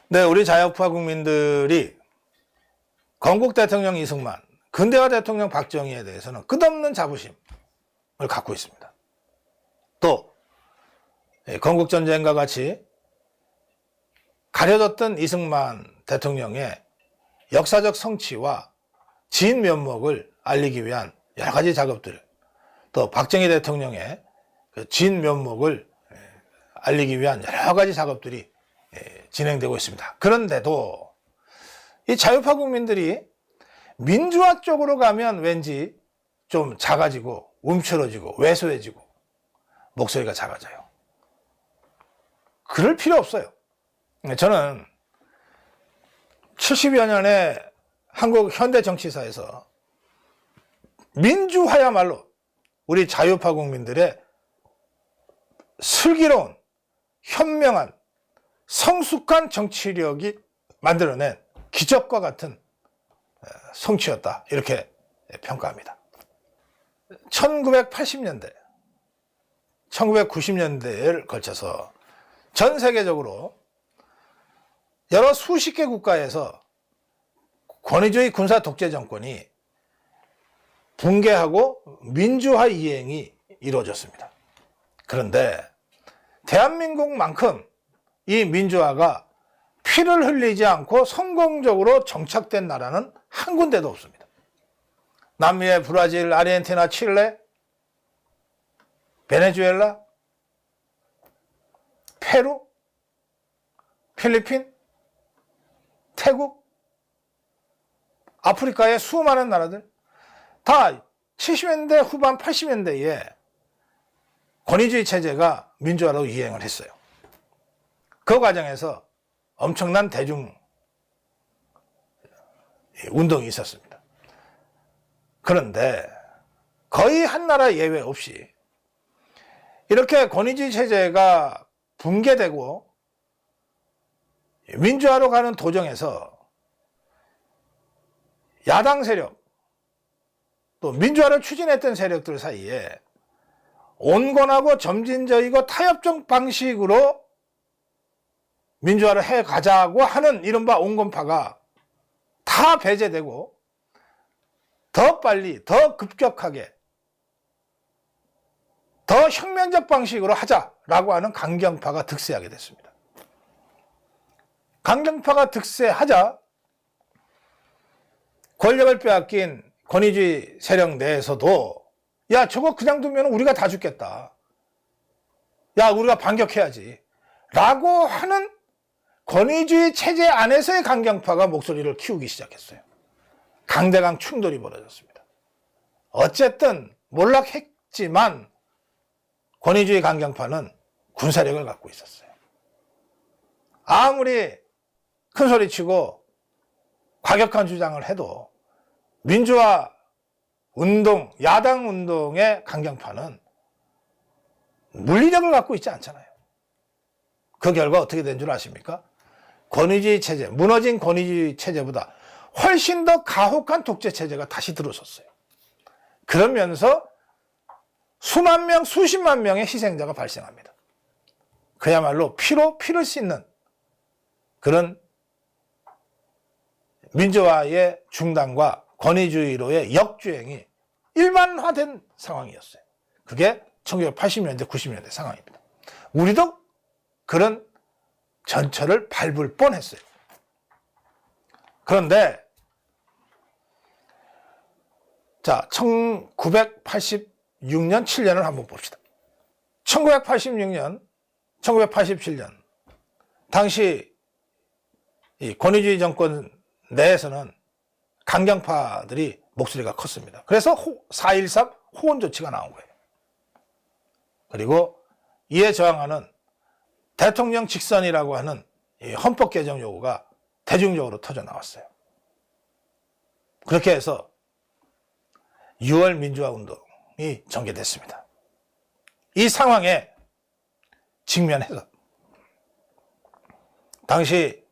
네, 우리 자유파 국민들이 건국 대통령 이승만, 근대화 대통령 박정희에 대해서는 끝없는 자부심을 갖고 있습니다. 또 건국전쟁과 같이 가려졌던 이승만 대통령의 역사적 성취와 진 면목을 알리기 위한 여러 가지 작업들, 또 박정희 대통령의 진 면목을 알리기 위한 여러 가지 작업들이 진행되고 있습니다. 그런데도 이 자유파 국민들이 민주화 쪽으로 가면 왠지 좀 작아지고 움츠러지고 왜소해지고 목소리가 작아져요. 그럴 필요 없어요. 저는 70여 년의 한국 현대 정치사에서 민주화야말로 우리 자유파 국민들의 슬기로운 현명한 성숙한 정치력이 만들어낸 기적과 같은 성취였다, 이렇게 평가합니다. 1980년대, 1990년대를 걸쳐서 전 세계적으로 여러 수십 개 국가에서 권위주의 군사 독재 정권이 붕괴하고 민주화 이행이 이루어졌습니다. 그런데 대한민국만큼 이 민주화가 피를 흘리지 않고 성공적으로 정착된 나라는 한 군데도 없습니다. 남미의 브라질, 아르헨티나, 칠레, 베네수엘라, 페루, 필리핀, 태국, 아프리카의 수많은 나라들 다 70년대 후반 80년대에 권위주의 체제가 민주화로 이행을 했어요. 그 과정에서 엄청난 대중 운동이 있었습니다. 그런데 거의 한 나라 예외 없이 이렇게 권위주의 체제가 붕괴되고 민주화로 가는 도정에서 야당 세력, 또 민주화를 추진했던 세력들 사이에 온건하고 점진적이고 타협적 방식으로 민주화를 해가자고 하는 이른바 온건파가 다 배제되고 더 빨리, 더 급격하게, 더 혁명적 방식으로 하자라고 하는 강경파가 득세하게 됐습니다. 강경파가 득세하자 권력을 빼앗긴 권위주의 세력 내에서도 야, 저거 그냥 두면 우리가 다 죽겠다. 야, 우리가 반격해야지. 라고 하는 권위주의 체제 안에서의 강경파가 목소리를 키우기 시작했어요. 강대강 충돌이 벌어졌습니다. 어쨌든 몰락했지만 권위주의 강경파는 군사력을 갖고 있었어요. 아무리 큰 소리치고 과격한 주장을 해도 민주화 운동, 야당 운동의 강경파는 물리력을 갖고 있지 않잖아요. 그 결과 어떻게 된 줄 아십니까? 권위주의 체제, 무너진 권위주의 체제보다 훨씬 더 가혹한 독재 체제가 다시 들어섰어요. 그러면서 수만 명, 수십만 명의 희생자가 발생합니다. 그야말로 피로 피를 씻는 그런 민주화의 중단과 권위주의로의 역주행이 일반화된 상황이었어요. 그게 1980년대, 90년대 상황입니다. 우리도 그런 전철을 밟을 뻔했어요. 그런데 자, 1986년, 7년을 한번 봅시다. 1986년, 1987년 당시 이 권위주의 정권 내에서는 강경파들이 목소리가 컸습니다. 그래서 4.13 호원 조치가 나온 거예요. 그리고 이에 저항하는 대통령 직선이라고 하는 헌법 개정 요구가 대중적으로 터져 나왔어요. 그렇게 해서 6월 민주화 운동이 전개됐습니다. 이 상황에 직면해서 당시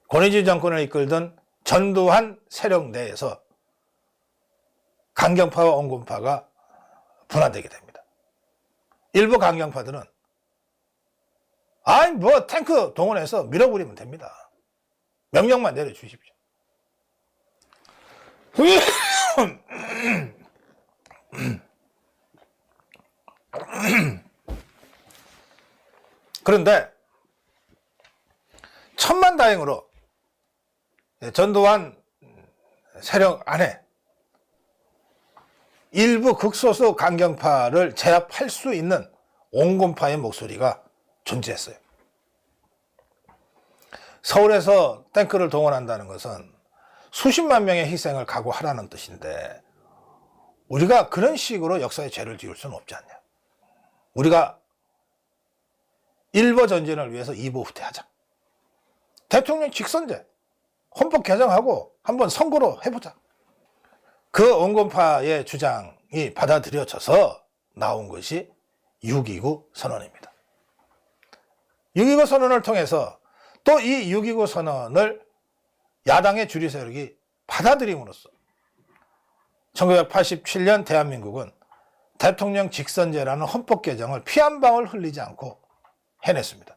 권위주의 정권을 이끌던 전두환 세력 내에서 강경파와 온건파가 분화되게 됩니다. 일부 강경파들은 아이 뭐 탱크 동원해서 밀어버리면 됩니다. 명령만 내려주십시오. 그런데 천만다행으로 전두환 세력 안에 일부 극소수 강경파를 제압할 수 있는 온건파의 목소리가 존재했어요. 서울에서 탱크를 동원한다는 것은 수십만 명의 희생을 각오하라는 뜻인데 우리가 그런 식으로 역사에 죄를 지을 수는 없지 않냐. 우리가 1보 전진을 위해서 2보 후퇴하자. 대통령 직선제, 헌법 개정하고 한번 선거로 해보자. 그 온건파의 주장이 받아들여져서 나온 것이 6.29 선언입니다. 6.29 선언을 통해서 또 이 6.29 선언을 야당의 주류 세력이 받아들임으로써 1987년 대한민국은 대통령 직선제라는 헌법 개정을 피 한 방울 흘리지 않고 해냈습니다.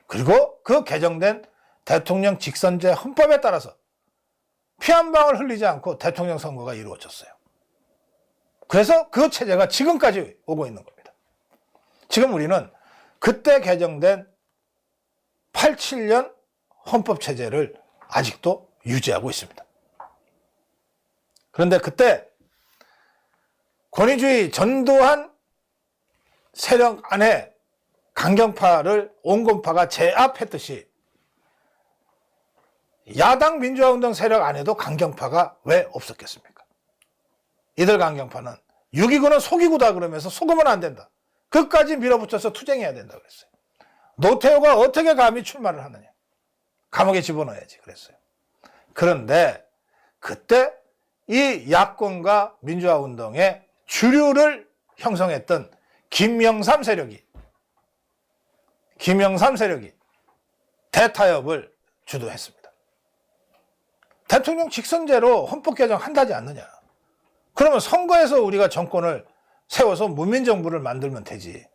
그리고 그 개정된 대통령 직선제 헌법에 따라서 피 한 방울 흘리지 않고 대통령 선거가 이루어졌어요. 그래서 그 체제가 지금까지 오고 있는 겁니다. 지금 우리는 그때 개정된 87년 헌법 체제를 아직도 유지하고 있습니다. 그런데 그때 권위주의 전두환 세력 안에 강경파를 온건파가 제압했듯이 야당 민주화운동 세력 안에도 강경파가 왜 없었겠습니까? 이들 강경파는 6.29는 속이고다 그러면서 속으면 안 된다. 끝까지 밀어붙여서 투쟁해야 된다 그랬어요. 노태우가 어떻게 감히 출마를 하느냐. 감옥에 집어넣어야지 그랬어요. 그런데 그때 이 야권과 민주화운동의 주류를 형성했던 김영삼 세력이 대타협을 주도했습니다. 대통령 직선제로 헌법 개정한다지 않느냐. 그러면 선거에서 우리가 정권을 세워서 문민정부를 만들면 되지.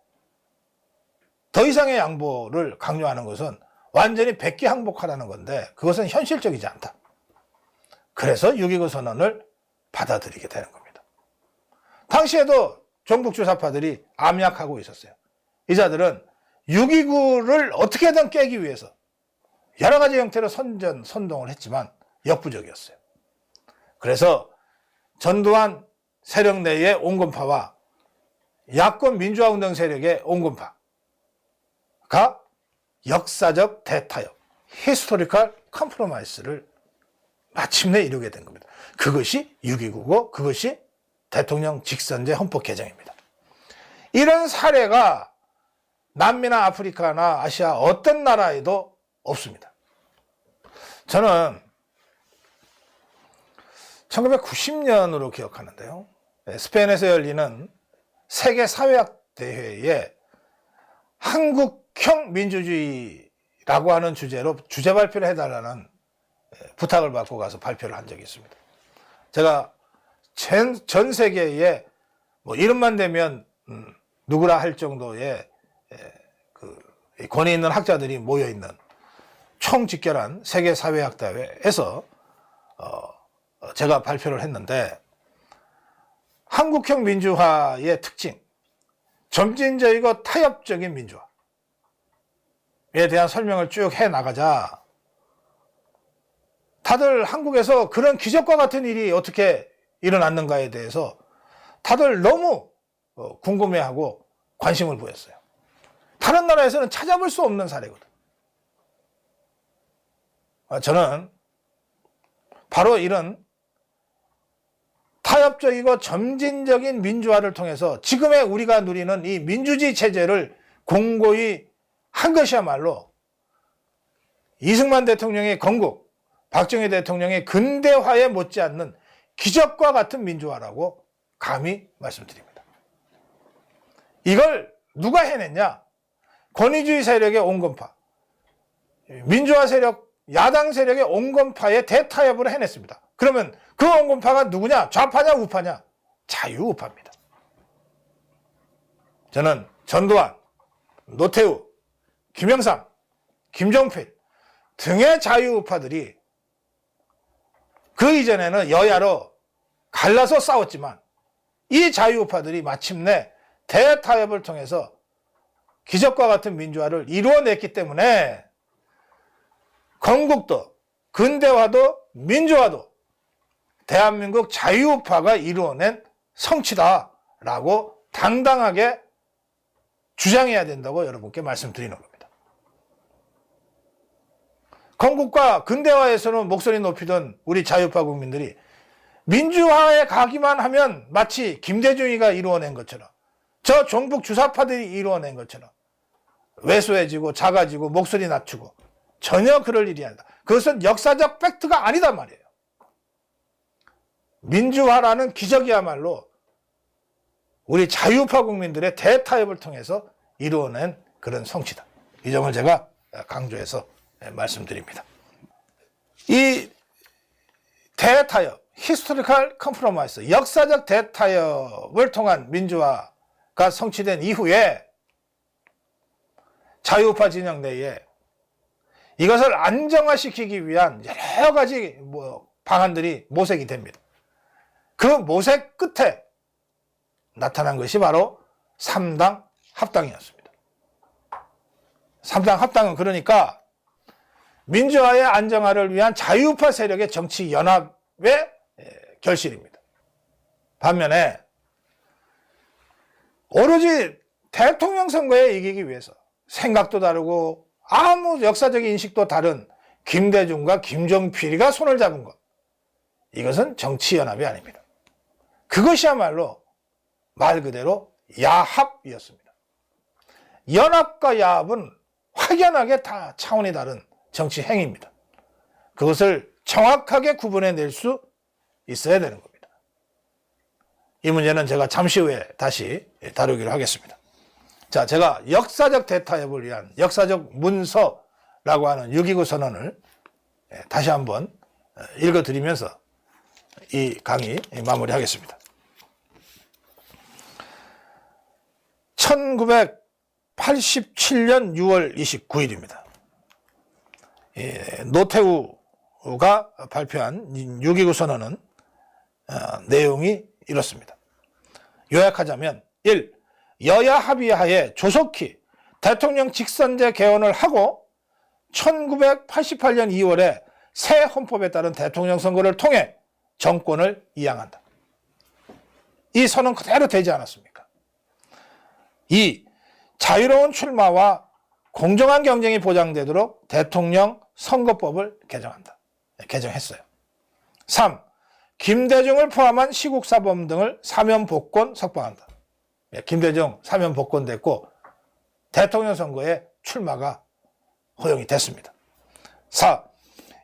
더 이상의 양보를 강요하는 것은 완전히 백기항복하라는 건데 그것은 현실적이지 않다. 그래서 6.29 선언을 받아들이게 되는 겁니다. 당시에도 종북 주사파들이 암약하고 있었어요. 이 자들은 6.29를 어떻게든 깨기 위해서 여러 가지 형태로 선동을 했지만 역부족이었어요. 그래서 전두환 세력 내의 온건파와 야권 민주화운동 세력의 온건파가 역사적 대타협, 히스토리컬 컴프로마이스를 마침내 이루게 된 겁니다. 그것이 6.29고 그것이 대통령 직선제 헌법 개정입니다. 이런 사례가 남미나 아프리카나 아시아 어떤 나라에도 없습니다. 저는 1990년으로 기억하는데요. 스페인에서 열리는 세계사회학 대회에 한국형 민주주의라고 하는 주제로 주제 발표를 해달라는 부탁을 받고 가서 발표를 한 적이 있습니다. 제가 전 세계에 뭐 이름만 대면 누구라 할 정도의 그 권위 있는 학자들이 모여 있는 총집결한 세계사회학 대회에서 제가 발표를 했는데 한국형 민주화의 특징, 점진적이고 타협적인 민주화에 대한 설명을 쭉 해나가자 다들 한국에서 그런 기적과 같은 일이 어떻게 일어났는가에 대해서 다들 너무 궁금해하고 관심을 보였어요. 다른 나라에서는 찾아볼 수 없는 사례거든. 저는 바로 이런 타협적이고 점진적인 민주화를 통해서 지금의 우리가 누리는 이 민주주의 체제를 공고히 한 것이야말로 이승만 대통령의 건국, 박정희 대통령의 근대화에 못지않는 기적과 같은 민주화라고 감히 말씀드립니다. 이걸 누가 해냈냐? 권위주의 세력의 온건파, 민주화 세력, 야당 세력의 온건파의 대타협을 해냈습니다. 그러면 그 온건파가 누구냐? 좌파냐 우파냐? 자유우파입니다. 저는 전두환, 노태우, 김영삼, 김종필 등의 자유우파들이 그 이전에는 여야로 갈라서 싸웠지만 이 자유우파들이 마침내 대타협을 통해서 기적과 같은 민주화를 이루어냈기 때문에 건국도 근대화도 민주화도 대한민국 자유우파가 이루어낸 성취다라고 당당하게 주장해야 된다고 여러분께 말씀드리는 겁니다. 건국과 근대화에서는 목소리 높이던 우리 자유우파 국민들이 민주화에 가기만 하면 마치 김대중이가 이루어낸 것처럼 저 종북 주사파들이 이루어낸 것처럼 왜소해지고 작아지고 목소리 낮추고 전혀 그럴 일이 아니다. 그것은 역사적 팩트가 아니단 말이에요. 민주화라는 기적이야말로 우리 자유우파 국민들의 대타협을 통해서 이루어낸 그런 성취다. 이 점을 제가 강조해서 말씀드립니다. 이 대타협, 히스토리컬 컴프로마이스, 역사적 대타협을 통한 민주화가 성취된 이후에 자유우파 진영 내에 이것을 안정화시키기 위한 여러 가지 방안들이 모색이 됩니다. 그 모색 끝에 나타난 것이 바로 3당 합당이었습니다. 3당 합당은 그러니까 민주화의 안정화를 위한 자유우파 세력의 정치 연합의 결실입니다. 반면에 오로지 대통령 선거에 이기기 위해서 생각도 다르고 아무 역사적 인식도 다른 김대중과 김종필이가 손을 잡은 것, 이것은 정치연합이 아닙니다. 그것이야말로 말 그대로 야합이었습니다. 연합과 야합은 확연하게 다 차원이 다른 정치 행위입니다. 그것을 정확하게 구분해낼 수 있어야 되는 겁니다. 이 문제는 제가 잠시 후에 다시 다루기로 하겠습니다. 자, 제가 역사적 대타협을 위한 역사적 문서라고 하는 6.29 선언을 다시 한번 읽어드리면서 이 강의 마무리하겠습니다. 1987년 6월 29일입니다. 노태우가 발표한 6.29 선언은 내용이 이렇습니다. 요약하자면 1. 여야 합의하에 조속히 대통령 직선제 개헌을 하고 1988년 2월에 새 헌법에 따른 대통령 선거를 통해 정권을 이양한다. 이 선언 그대로 되지 않았습니까? 2. 자유로운 출마와 공정한 경쟁이 보장되도록 대통령 선거법을 개정한다. 개정했어요. 3. 김대중을 포함한 시국사범 등을 사면복권 석방한다. 김대중 사면 복권됐고 대통령 선거에 출마가 허용이 됐습니다. 4.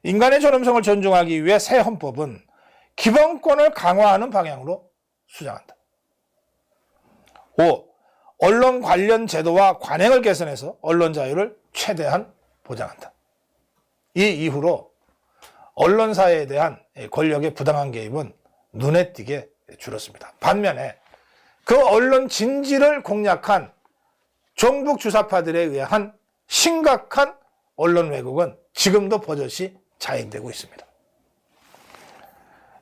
인간의 존엄성을 존중하기 위해 새 헌법은 기본권을 강화하는 방향으로 수정한다. 5. 언론 관련 제도와 관행을 개선해서 언론 자유를 최대한 보장한다. 이 이후로 언론사에 대한 권력의 부당한 개입은 눈에 띄게 줄었습니다. 반면에 그 언론 진지를 공략한 종북 주사파들에 의한 심각한 언론 왜곡은 지금도 버젓이 자행되고 있습니다.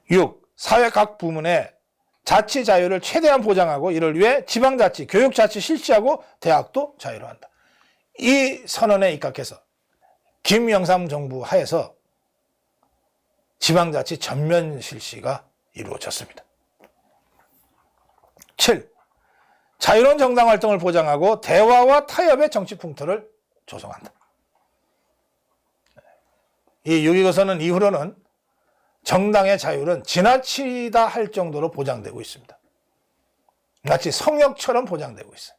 6. 사회 각 부문의 자치 자유를 최대한 보장하고 이를 위해 지방자치, 교육자치 실시하고 대학도 자유로 한다. 이 선언에 입각해서 김영삼 정부 하에서 지방자치 전면 실시가 이루어졌습니다. 7. 자유로운 정당 활동을 보장하고 대화와 타협의 정치 풍토를 조성한다. 이 6.29 선언 이후로는 정당의 자유는 지나치다 할 정도로 보장되고 있습니다. 마치 성역처럼 보장되고 있어요.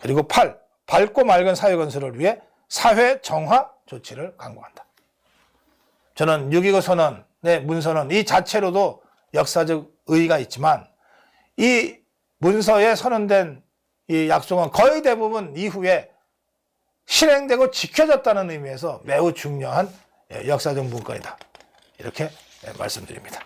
그리고 8. 밝고 맑은 사회 건설을 위해 사회 정화 조치를 강구한다. 저는 6.29 선언의 문서는 이 자체로도 역사적 의의가 있지만 이 문서에 선언된 이 약속은 거의 대부분 이후에 실행되고 지켜졌다는 의미에서 매우 중요한 역사적 문건이다. 이렇게 말씀드립니다.